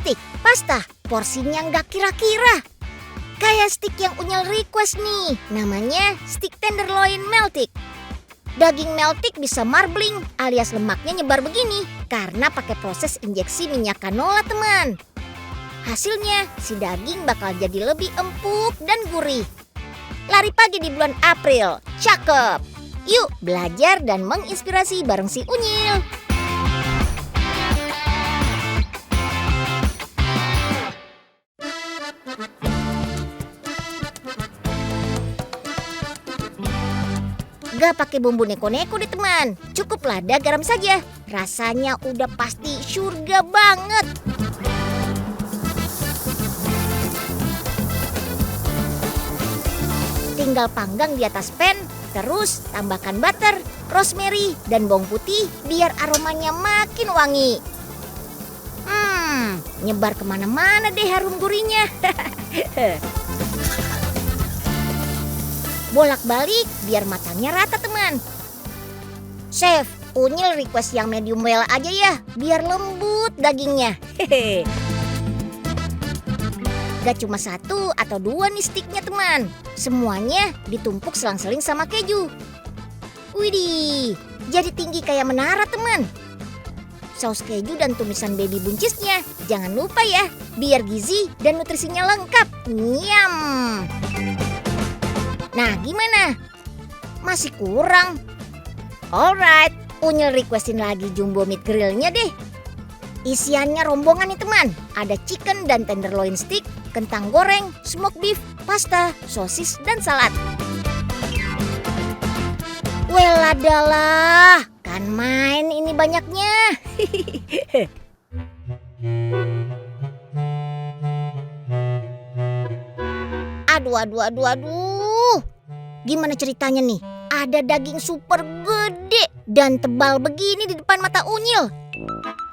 stick pasta, porsinya nggak kira-kira. Kayak stick yang Unyil request nih, namanya stick tenderloin meltik. Daging meltik bisa marbling alias lemaknya nyebar begini karena pakai proses injeksi minyak canola teman. Hasilnya si daging bakal jadi lebih empuk dan gurih. Lari pagi di bulan April, cakep. Yuk belajar dan menginspirasi bareng si Unyil. Gak pakai bumbu neko-neko deh teman, cukup lada garam saja. Rasanya udah pasti surga banget. Tinggal panggang di atas pan, terus tambahkan butter, rosemary, dan bawang putih biar aromanya makin wangi. Nyebar kemana-mana deh harum gurihnya. Bolak-balik biar matangnya rata teman. Chef, Unyil request yang medium well aja ya, biar lembut dagingnya. Gak cuma 1 atau 2 nih sticknya teman. Semuanya ditumpuk selang-seling sama keju. Widih, jadi tinggi kayak menara teman. Saus keju dan tumisan baby buncisnya jangan lupa ya, biar gizi dan nutrisinya lengkap. Nyam. Nah gimana? Masih kurang? Alright, Unyil requestin lagi jumbo meat grillnya deh. Isiannya rombongan nih teman. Ada chicken dan tenderloin stick, kentang goreng, smoked beef, pasta, sosis, dan salad. Weladalah, kan main ini banyaknya. Aduh. Gimana ceritanya nih? Ada daging super gede dan tebal begini di depan mata Unyil.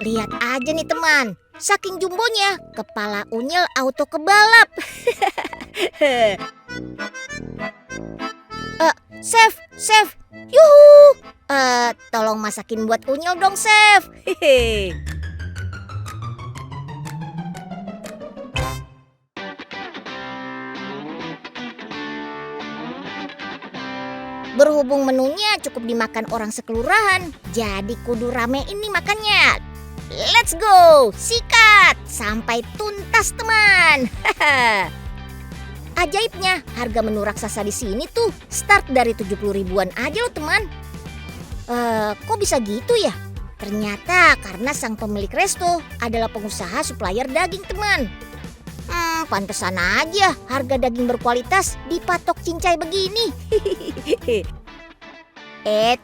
Lihat aja nih teman, saking jumbonya kepala Unyil auto kebalap. Chef, yuhu. Tolong masakin buat Unyil dong, Chef. Berhubung menunya cukup dimakan orang sekelurahan, jadi kudu rame ini makannya. Let's go, sikat sampai tuntas teman. Ajaibnya, harga menu raksasa di sini tuh start dari 70 ribuan aja loh teman. Kok bisa gitu ya? Ternyata karena sang pemilik resto adalah pengusaha supplier daging teman. Pantesan aja harga daging berkualitas dipatok cincai begini.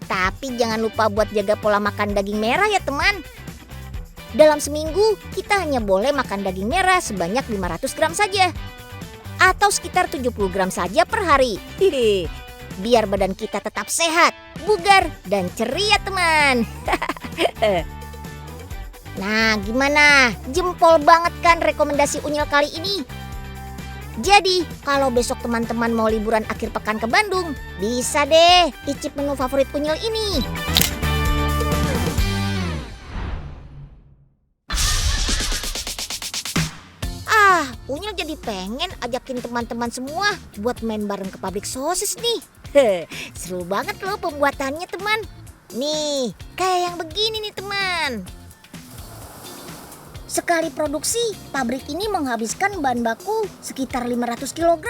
Tapi jangan lupa buat jaga pola makan daging merah ya teman. Dalam seminggu kita hanya boleh makan daging merah sebanyak 500 gram saja. Atau sekitar 70 gram saja per hari. Biar badan kita tetap sehat, bugar, dan ceria teman. Nah gimana? Jempol banget kan rekomendasi Unyil kali ini? Jadi kalau besok teman-teman mau liburan akhir pekan ke Bandung, bisa deh icip menu favorit Unyil ini. Unyil jadi pengen ajakin teman-teman semua buat main bareng ke pabrik sosis nih. Seru banget loh pembuatannya teman. Nih, kayak yang begini nih teman. Sekali produksi, pabrik ini menghabiskan bahan baku sekitar 500 kg.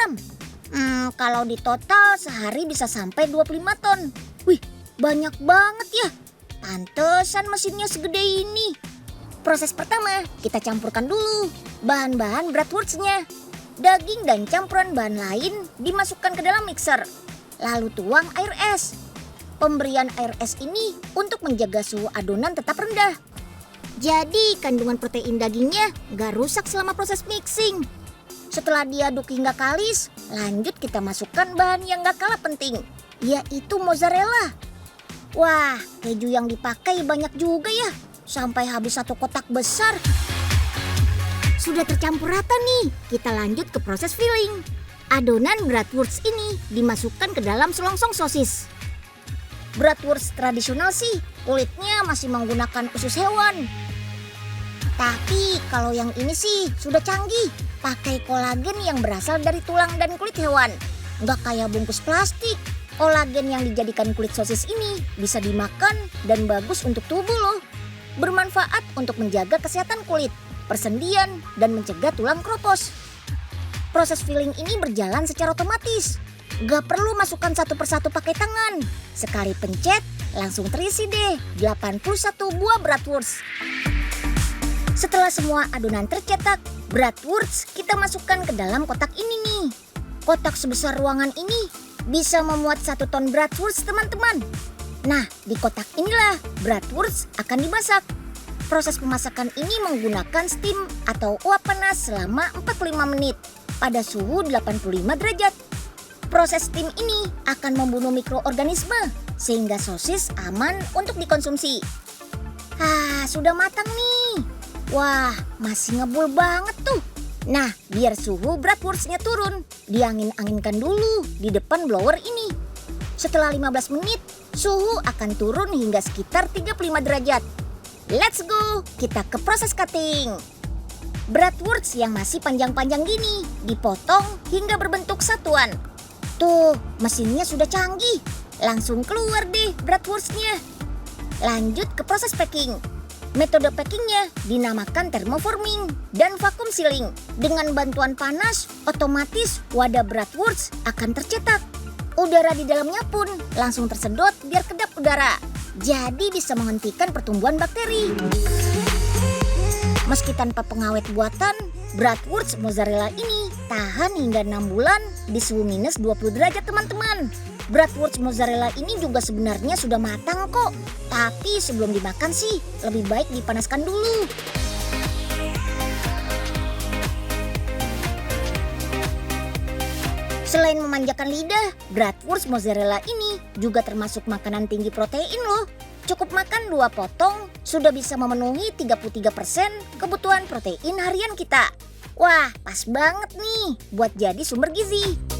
Kalau di total sehari bisa sampai 25 ton. Wih, banyak banget ya. Pantesan mesinnya segede ini. Proses pertama, kita campurkan dulu bahan-bahan bratwurstnya. Daging dan campuran bahan lain dimasukkan ke dalam mixer. Lalu tuang air es. Pemberian air es ini untuk menjaga suhu adonan tetap rendah. Jadi kandungan protein dagingnya gak rusak selama proses mixing. Setelah diaduk hingga kalis, lanjut kita masukkan bahan yang gak kalah penting, yaitu mozzarella. Wah, keju yang dipakai banyak juga ya, sampai habis 1 kotak besar. Sudah tercampur rata nih, kita lanjut ke proses filling. Adonan bratwurst ini dimasukkan ke dalam selongsong sosis. Bratwurst tradisional sih, kulitnya masih menggunakan usus hewan. Tapi kalau yang ini sih sudah canggih. Pakai kolagen yang berasal dari tulang dan kulit hewan. Nggak kayak bungkus plastik. Kolagen yang dijadikan kulit sosis ini bisa dimakan dan bagus untuk tubuh loh. Bermanfaat untuk menjaga kesehatan kulit, persendian, dan mencegah tulang kropos. Proses filling ini berjalan secara otomatis. Gak perlu masukkan satu persatu pakai tangan. Sekali pencet, langsung terisi deh 81 buah bratwurst. Setelah semua adonan tercetak, bratwurst kita masukkan ke dalam kotak ini nih. Kotak sebesar ruangan ini bisa memuat 1 ton bratwurst teman-teman. Nah, di kotak inilah bratwurst akan dimasak. Proses pemasakan ini menggunakan steam atau uap panas selama 45 menit pada suhu 85 derajat. Proses steam ini akan membunuh mikroorganisme sehingga sosis aman untuk dikonsumsi. Sudah matang nih. Wah, masih ngebul banget tuh. Nah, biar suhu bratwurstnya turun, diangin-anginkan dulu di depan blower ini. Setelah 15 menit, suhu akan turun hingga sekitar 35 derajat. Let's go, kita ke proses cutting. Bratwurst yang masih panjang-panjang gini dipotong hingga berbentuk satuan. Tuh, mesinnya sudah canggih. Langsung keluar deh bratwurstnya. Lanjut ke proses packing. Metode packingnya dinamakan thermoforming dan vacuum sealing. Dengan bantuan panas, otomatis wadah bratwurst akan tercetak. Udara di dalamnya pun langsung tersedot biar kedap udara. Jadi bisa menghentikan pertumbuhan bakteri. Meski tanpa pengawet buatan, bratwurst mozzarella ini tahan hingga 6 bulan di suhu minus 20 derajat teman-teman. Bratwurst mozzarella ini juga sebenarnya sudah matang kok. Tapi sebelum dimakan sih lebih baik dipanaskan dulu. Selain memanjakan lidah, bratwurst mozzarella ini juga termasuk makanan tinggi protein loh. Cukup makan 2 potong sudah bisa memenuhi 33% kebutuhan protein harian kita. Wah, pas banget nih buat jadi sumber gizi.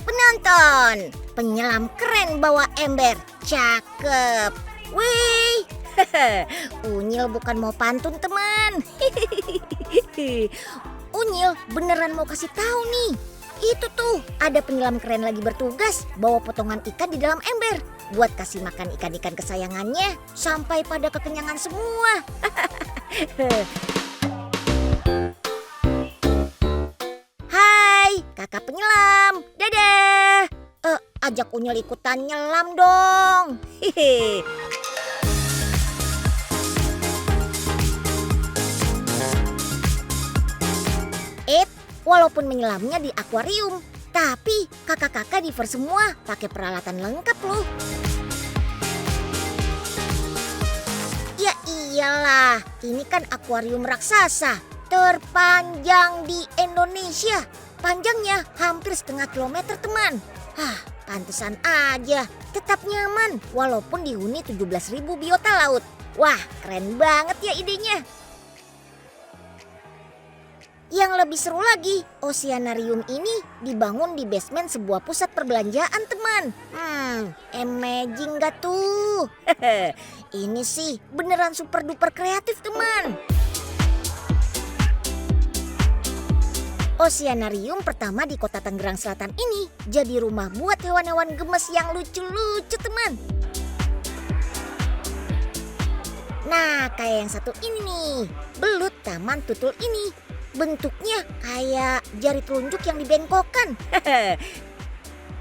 Penonton, penyelam keren bawa ember, cakep. Wih, Unyil bukan mau pantun teman. Unyil beneran mau kasih tahu nih. Itu tuh ada penyelam keren lagi bertugas bawa potongan ikan di dalam ember buat kasih makan ikan-ikan kesayangannya sampai pada kekenyangan semua. Hai, kakak penyelam. Dadah. Ajak Unyil ikutan nyelam dong. Walaupun menyelamnya di akuarium, tapi kakak-kakak diver semua pakai peralatan lengkap loh. Ya iyalah, ini kan akuarium raksasa terpanjang di Indonesia. Panjangnya hampir setengah kilometer teman. Pantesan aja tetap nyaman walaupun dihuni 17.000 biota laut. Wah, keren banget ya idenya. Yang lebih seru lagi, oceanarium ini dibangun di basement sebuah pusat perbelanjaan teman. Amazing gak tuh? Ini sih beneran super duper kreatif teman. Oceanarium pertama di kota Tangerang Selatan ini jadi rumah buat hewan-hewan gemes yang lucu-lucu teman. Nah, kayak yang satu ini nih, belut taman tutul ini. Bentuknya kayak jari telunjuk yang dibengkokkan.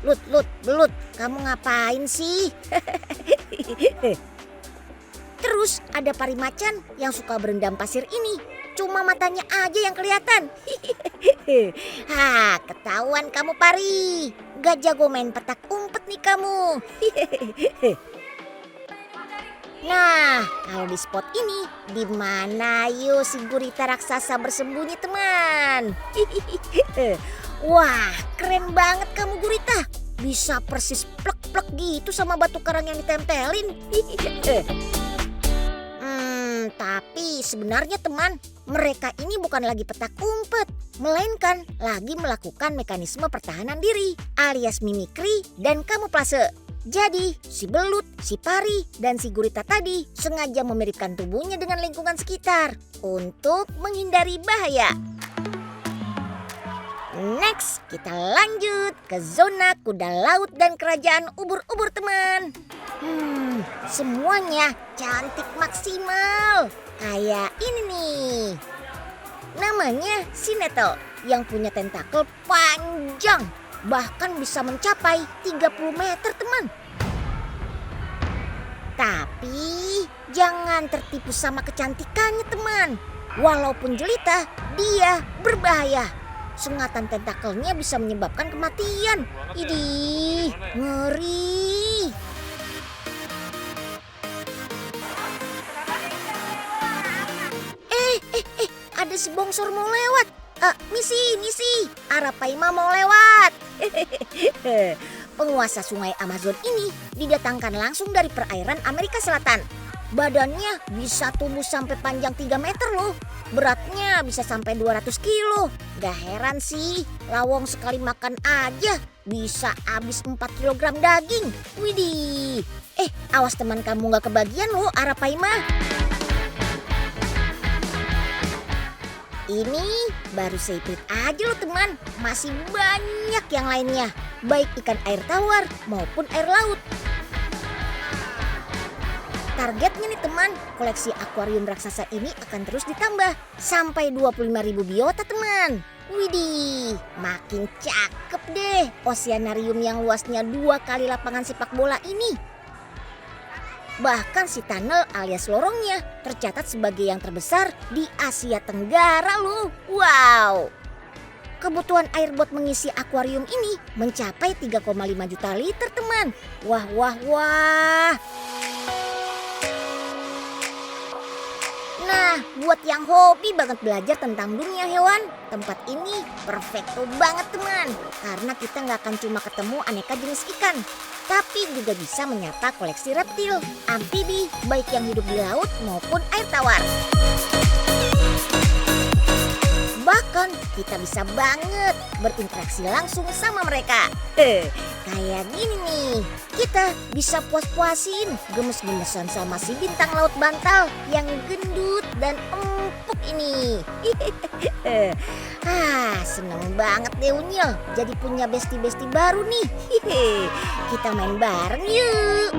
Belut, kamu ngapain sih? Terus ada pari macan yang suka berendam pasir ini. Cuma matanya aja yang kelihatan. Ketahuan kamu pari. Gak jago main petak umpet nih kamu. Nah, kalau di spot ini, di mana yuk si gurita raksasa bersembunyi teman? Wah, keren banget kamu gurita. Bisa persis plek-plek gitu sama batu karang yang ditempelin. Tapi Tapi sebenarnya teman, mereka ini bukan lagi petak umpet, melainkan lagi melakukan mekanisme pertahanan diri alias mimikri dan kamuflase. Jadi, si belut, si pari, dan si gurita tadi sengaja memiripkan tubuhnya dengan lingkungan sekitar untuk menghindari bahaya. Next, kita lanjut ke zona kuda laut dan kerajaan ubur-ubur teman. Semuanya cantik maksimal. Kayak ini nih. Namanya Sinetel yang punya tentakel panjang. Bahkan bisa mencapai 30 meter teman. Tapi jangan tertipu sama kecantikannya teman. Walaupun jelita, dia berbahaya. Sengatan tentakelnya bisa menyebabkan kematian. Idih, ngeri. Ada si bongsor mau lewat. Misi, Arapaima mau lewat. Penguasa sungai Amazon ini didatangkan langsung dari perairan Amerika Selatan. Badannya bisa tumbuh sampai panjang 3 meter loh. Beratnya bisa sampai 200 kilo. Gak heran sih, lawong sekali makan aja bisa habis 4 kilogram daging. Widih. Awas teman kamu gak kebagian loh Arapaima. Ini baru seiprit aja loh teman. Masih banyak yang lainnya. Baik ikan air tawar maupun air laut. Targetnya nih teman, koleksi akuarium raksasa ini akan terus ditambah sampai 25.000 biota teman. Widih, makin cakep deh oceanarium yang luasnya 2 kali lapangan sepak bola ini. Bahkan si tunnel alias lorongnya tercatat sebagai yang terbesar di Asia Tenggara loh. Wow. Kebutuhan air buat mengisi akuarium ini mencapai 3,5 juta liter teman. Wah. Nah, buat yang hobi banget belajar tentang dunia hewan, tempat ini perfecto banget teman. Karena kita nggak akan cuma ketemu aneka jenis ikan, tapi juga bisa menyapa koleksi reptil, amfibi, baik yang hidup di laut maupun air tawar. Bahkan kita bisa banget berinteraksi langsung sama mereka. Kayak gini nih, kita bisa puas-puasin gemes-gemesan sama si bintang laut bantal yang gendut dan empuk ini. Seneng banget deh Unyil, jadi punya besti-besti baru nih. Kita main bareng yuk.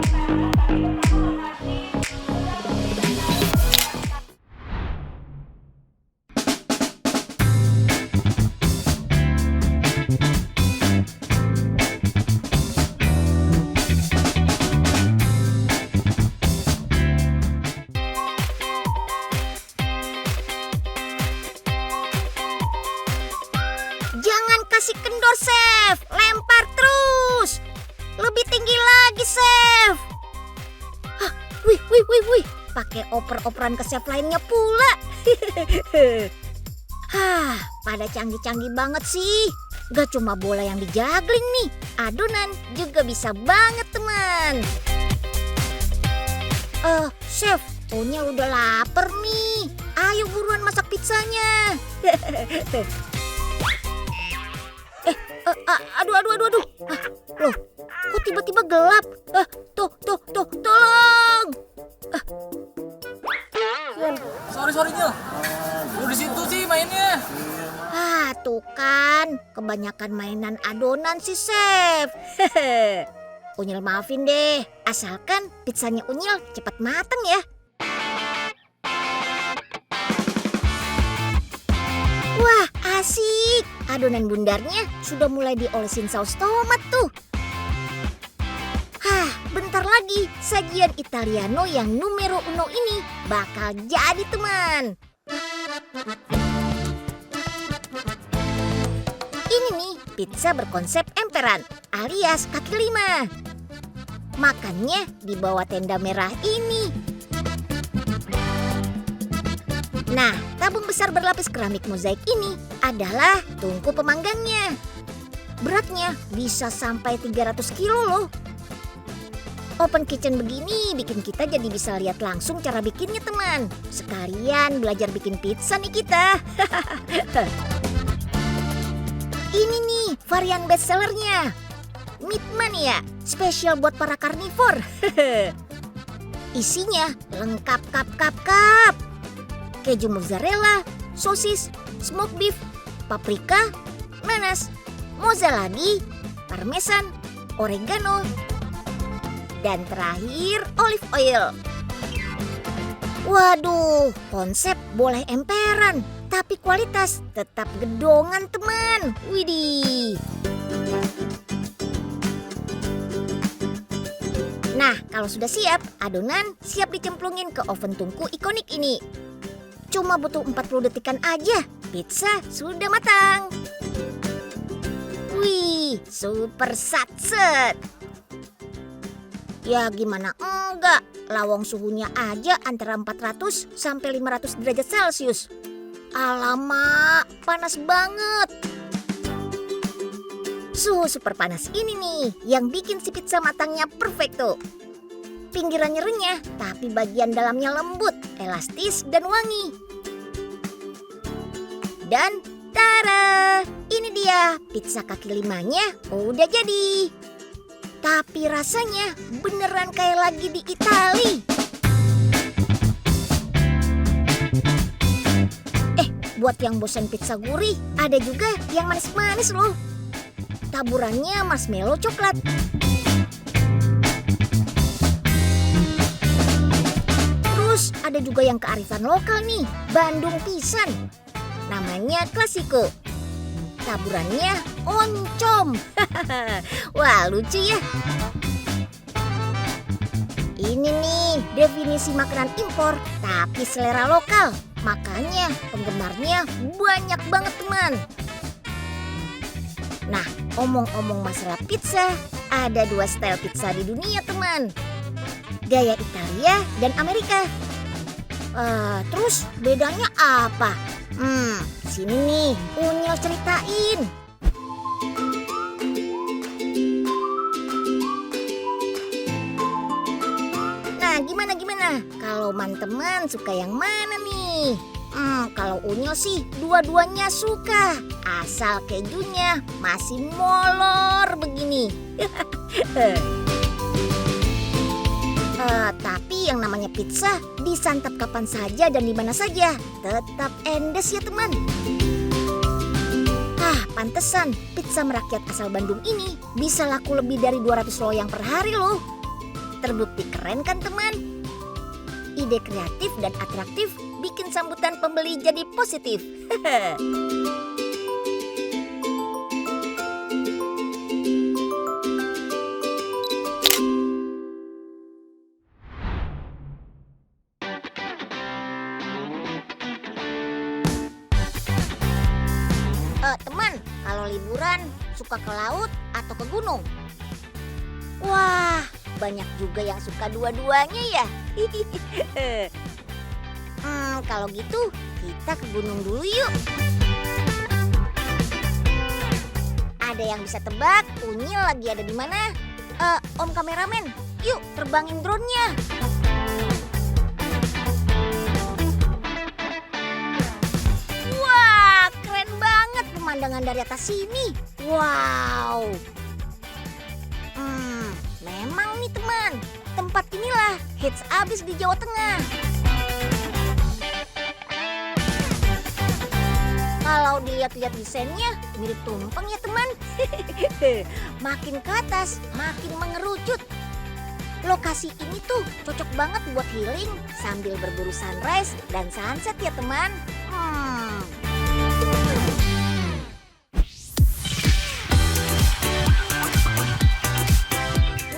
Jangan kasih kendor, Chef. Lempar terus. Lebih tinggi lagi, Chef. Wih. Pakai oper-operan ke chef lainnya pula. Pada canggih-canggih banget sih. Gak cuma bola yang dijagling nih. Adonan juga bisa banget, teman. Chef, Unyil udah lapar nih. Ayo buruan masak pizzanya. Aduh. Loh, kok tiba-tiba gelap? Tuh, tolong. Sorry Nyil. Lu di situ sih mainnya. Tuh kan, kebanyakan mainan adonan sih, Chef. Unyil maafin deh, asalkan pizzanya Unyil cepat matang ya. Wah, asik. Adonan bundarnya sudah mulai diolesin saus tomat tuh. Bentar lagi sajian Italiano yang numero uno ini bakal jadi teman. Ini nih pizza berkonsep emperan alias kaki 5. Makannya di bawah tenda merah ini. Nah, tabung besar berlapis keramik mozaik ini adalah tungku pemanggangnya. Beratnya bisa sampai 300 kilo loh. Open kitchen begini bikin kita jadi bisa lihat langsung cara bikinnya teman. Sekalian belajar bikin pizza nih kita. Ini nih varian bestsellernya. Meat Mania, spesial buat para karnivor. Isinya lengkap kap. Keju mozzarella, sosis, smoked beef, paprika, nanas, mozzarella, parmesan, oregano, dan terakhir olive oil. Waduh, konsep boleh emperan, tapi kualitas tetap gedongan teman. Widih. Nah, kalau sudah siap, adonan siap dicemplungin ke oven tungku ikonik ini. Cuma butuh 40 detikan aja, pizza sudah matang. Wih, super satset. Ya gimana enggak, lawang suhunya aja antara 400 sampai 500 derajat Celcius. Alamak, panas banget. Suhu super panas ini nih yang bikin si pizza matangnya perfecto. Pinggirannya renyah, tapi bagian dalamnya lembut, elastis, dan wangi. Dan tada, ini dia pizza kaki limanya udah jadi. Tapi rasanya beneran kayak lagi di Itali. Buat yang bosan pizza gurih, ada juga yang manis-manis loh. Taburannya marshmallow coklat. Terus ada juga yang kearifan lokal nih, Bandung pisan. Namanya Klasiko. Taburannya oncom. Wah, lucu ya. Ini nih definisi makanan impor tapi selera lokal. Makanya penggemarnya banyak banget teman. Nah, omong-omong masalah pizza, ada 2 style pizza di dunia teman. Gaya Italia dan Amerika. Terus bedanya apa? Sini nih, Unyil ceritain. Nah, gimana? Kalau teman suka yang mana nih? Kalau Unyil sih dua-duanya suka. Asal kejunya masih molor begini. Tapi yang namanya pizza disantap kapan saja dan di mana saja tetap endes ya teman. Pantesan pizza merakyat asal Bandung ini bisa laku lebih dari 200 loyang per hari loh. Terbukti keren kan teman? Ide kreatif dan atraktif bikin sambutan pembeli jadi positif. Teman, kalau liburan suka ke laut atau ke gunung? Wah, banyak juga yang suka dua-duanya ya. Kalau gitu kita ke gunung dulu yuk. Ada yang bisa tebak Unyil lagi ada di mana? Om kameramen, yuk terbangin drone-nya. Wah, keren banget pemandangan dari atas sini. Wow. Memang nih teman, tempat inilah hits abis di Jawa Tengah. Kalau dilihat-lihat desainnya mirip tumpeng ya teman. Makin ke atas, makin mengerucut. Lokasi ini tuh cocok banget buat healing sambil berburu sunrise dan sunset ya teman.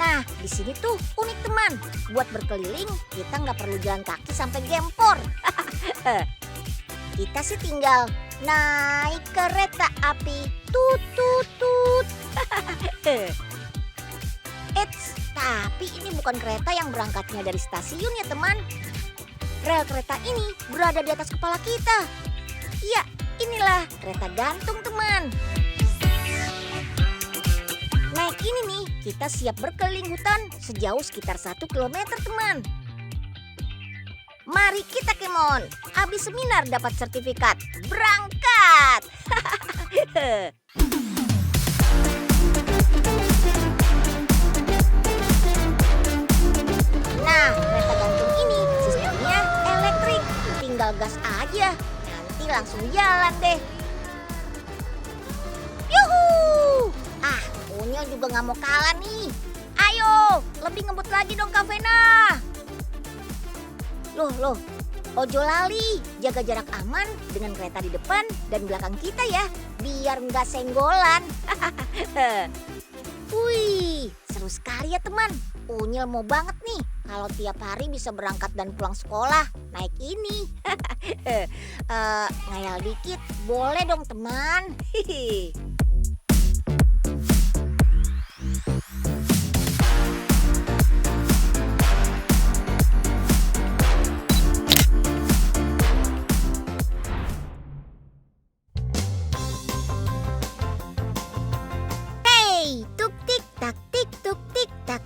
Nah, di sini tuh unik teman. Buat berkeliling, kita nggak perlu jalan kaki sampai Gempor. Kita sih tinggal naik kereta api. Tut tut tut. Tapi ini bukan kereta yang berangkatnya dari stasiun ya teman. Rel kereta ini berada di atas kepala kita. Ya, inilah kereta gantung teman. Naik ini nih, kita siap berkeliling hutan sejauh sekitar 1 kilometer, teman. Mari kita kemon, habis seminar dapat sertifikat. Berangkat! Nah, kereta gantung ini sistemnya elektrik. Tinggal gas aja, nanti langsung jalan deh. Yuhu! Ah, Unyil juga nggak mau kalah nih. Ayo, lebih ngebut lagi dong Kak Vena. Loh, ojo lali, jaga jarak aman dengan kereta di depan dan belakang kita ya, biar nggak senggolan. Wih, seru sekali ya teman. Unyil mau banget nih kalau tiap hari bisa berangkat dan pulang sekolah naik ini. Ngayal dikit, boleh dong teman.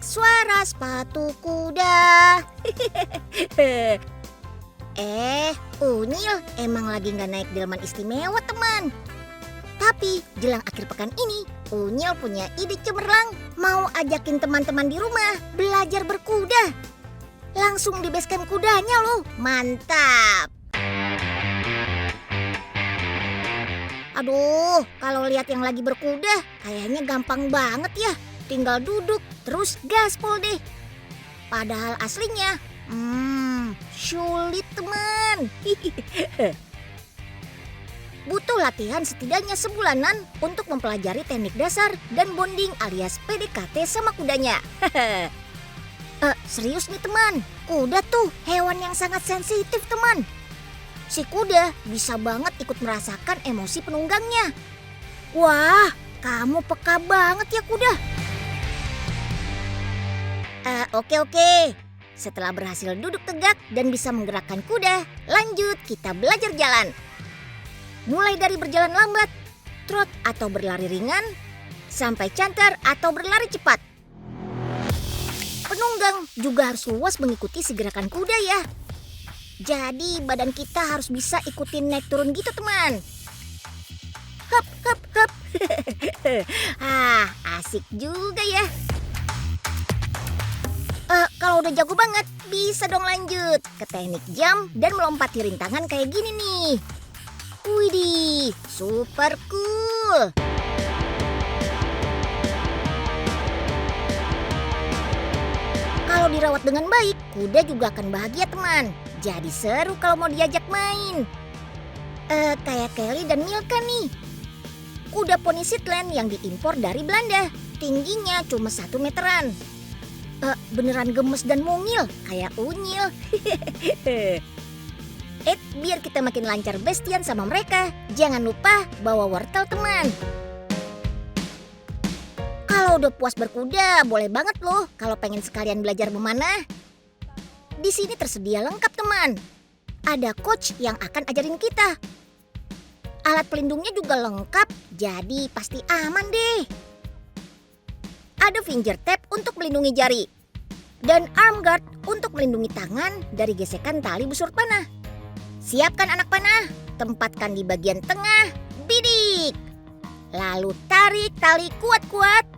Suara sepatu kuda. Unyil emang lagi nggak naik delman istimewa teman. Tapi jelang akhir pekan ini, Unyil punya ide cemerlang. Mau ajakin teman-teman di rumah belajar berkuda. Langsung di base camp kudanya loh, mantap. Aduh, kalau lihat yang lagi berkuda, kayaknya gampang banget ya. Tinggal duduk, terus gaspol deh. Padahal aslinya, sulit teman. Butuh latihan setidaknya sebulanan untuk mempelajari teknik dasar dan bonding alias PDKT sama kudanya. Serius nih teman, kuda tuh hewan yang sangat sensitif teman. Si kuda bisa banget ikut merasakan emosi penunggangnya. Wah, kamu peka banget ya kuda. Oke. Setelah berhasil duduk tegak dan bisa menggerakkan kuda, lanjut kita belajar jalan. Mulai dari berjalan lambat, trot atau berlari ringan, sampai canter atau berlari cepat. Penunggang juga harus luas mengikuti si gerakan kuda ya. Jadi badan kita harus bisa ikutin naik turun gitu teman. Hop. Asik juga ya. Kalau udah jago banget, bisa dong lanjut ke teknik jump dan melompati rintangan kayak gini nih. Widih, super cool. Kalau dirawat dengan baik, kuda juga akan bahagia teman. Jadi seru kalau mau diajak main. Kayak Kelly dan Milka nih. Kuda poni Shetland yang diimpor dari Belanda. Tingginya cuma 1 meteran. Beneran gemes dan mungil kayak Unyil. Biar kita makin lancar bestian sama mereka, jangan lupa bawa wortel teman. Kalau udah puas berkuda, boleh banget loh kalau pengen sekalian belajar memanah. Di sini tersedia lengkap teman. Ada coach yang akan ajarin kita. Alat pelindungnya juga lengkap, jadi pasti aman deh. Ada finger tape untuk melindungi jari. Dan arm guard untuk melindungi tangan dari gesekan tali busur panah. Siapkan anak panah, tempatkan di bagian tengah, bidik. Lalu tarik tali kuat-kuat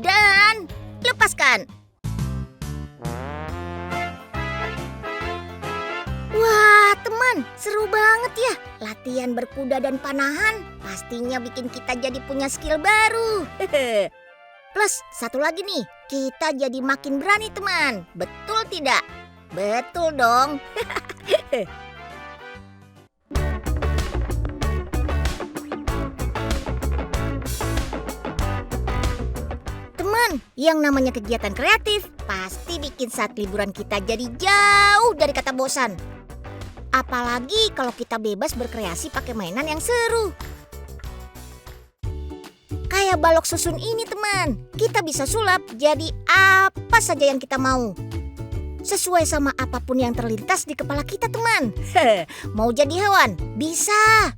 dan lepaskan. Wah teman, seru banget ya. Latihan berkuda dan panahan pastinya bikin kita jadi punya skill baru. Plus satu lagi nih, kita jadi makin berani teman. Betul tidak? Betul dong. Teman, yang namanya kegiatan kreatif pasti bikin saat liburan kita jadi jauh dari kata bosan. Apalagi kalau kita bebas berkreasi pakai mainan yang seru. Kayak balok susun ini teman, kita bisa sulap jadi apa saja yang kita mau. Sesuai sama apapun yang terlintas di kepala kita teman. Mau jadi hewan? Bisa.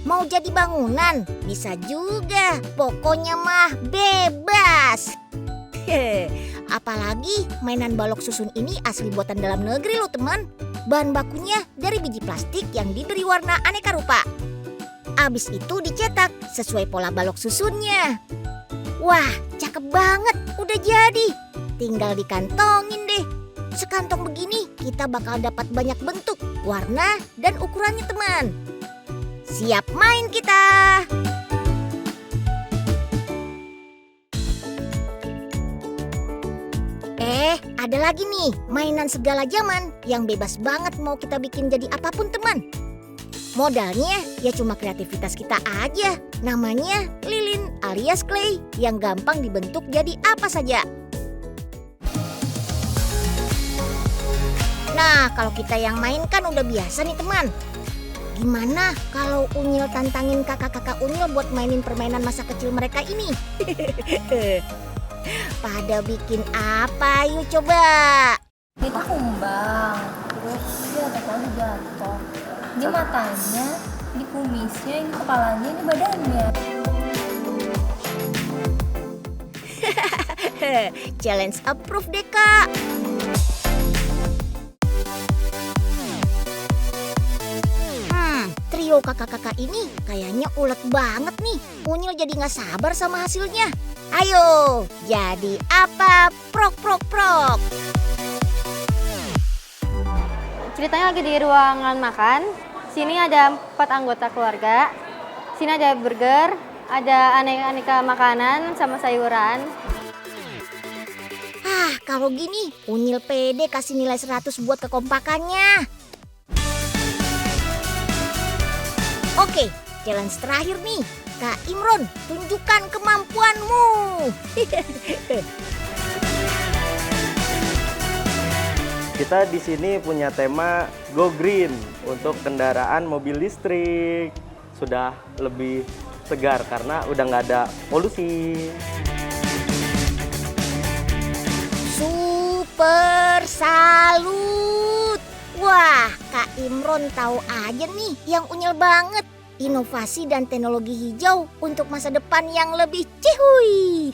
Mau jadi bangunan? Bisa juga. Pokoknya mah bebas. Apalagi mainan balok susun ini asli buatan dalam negeri loh teman. Bahan bakunya dari biji plastik yang diberi warna aneka rupa. Abis itu dicetak sesuai pola balok susunnya. Wah, cakep banget. Udah jadi. Tinggal dikantongin deh. Sekantong begini kita bakal dapat banyak bentuk, warna, dan ukurannya teman. Siap main kita! Ada lagi nih mainan segala zaman yang bebas banget mau kita bikin jadi apapun teman. Modalnya ya cuma kreativitas kita aja. Namanya lilin alias clay yang gampang dibentuk jadi apa saja. Nah, kalau kita yang main kan udah biasa nih teman. Gimana kalau Unyil tantangin kakak-kakak Unyil buat mainin permainan masa kecil mereka ini? Pada bikin apa? Yuk coba. Kita kumbang, terus dia totalnya jatuh. Ini matanya, ini kumisnya, ini kepalanya, ini badannya. Challenge approve deh kak. Trio kakak-kakak ini kayaknya ulet banget nih. Unyil jadi gak sabar sama hasilnya. Ayo, jadi apa? Prok, prok, prok. Ceritanya lagi di ruangan makan. Sini ada 4 anggota keluarga. Sini ada burger, ada aneka makanan sama sayuran. Kalau gini, Unyil pede kasih nilai 100 buat kekompakannya. Oke, challenge terakhir nih. Kak Imron, tunjukkan kemampuanmu. Kita di sini punya tema Go Green untuk kendaraan mobil listrik. Sudah lebih segar karena udah nggak ada polusi. Super salut. Wah, Kak Imron tahu aja nih yang Unyil banget. Inovasi dan teknologi hijau untuk masa depan yang lebih cihuy.